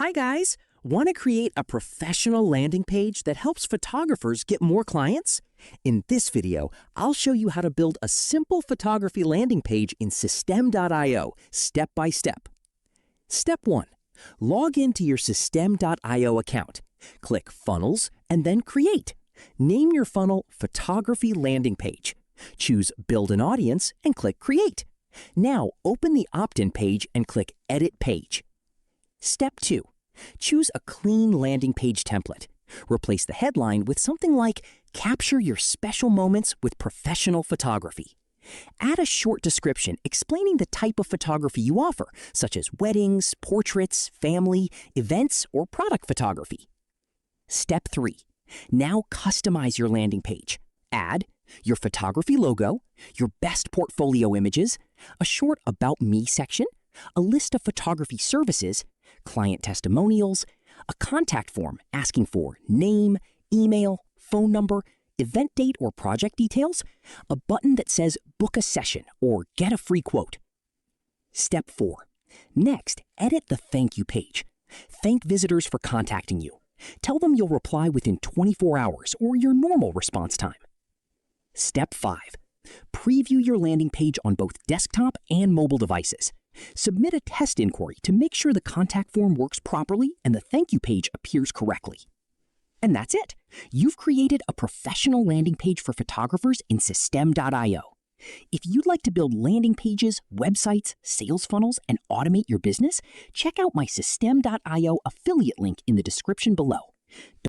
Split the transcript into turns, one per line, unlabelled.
Hi guys! Want to create a professional landing page that helps photographers get more clients? In this video, I'll show you how to build a simple photography landing page in Systeme.io, step by step. Step 1. Log into your Systeme.io account. Click Funnels and then Create. Name your funnel Photography Landing Page. Choose Build an Audience and click Create. Now open the opt-in page and click Edit Page. Step 2. Choose a clean landing page template. Replace the headline with something like Capture your special moments with professional photography. Add a short description explaining the type of photography you offer, such as weddings, portraits, family, events, or product photography. Step 3. Now customize your landing page. Add your photography logo, your best portfolio images, a short About Me section, a list of photography services, client testimonials, a contact form asking for name, email, phone number, event date or project details, a button that says Book a Session or Get a Free Quote. Step 4. Next, edit the thank you page. Thank visitors for contacting you. Tell them you'll reply within 24 hours or your normal response time. Step 5. Preview your landing page on both desktop and mobile devices. Submit a test inquiry to make sure the contact form works properly and the thank you page appears correctly. And that's it. You've created a professional landing page for photographers in Systeme.io. If you'd like to build landing pages, websites, sales funnels, and automate your business, check out my Systeme.io affiliate link in the description below.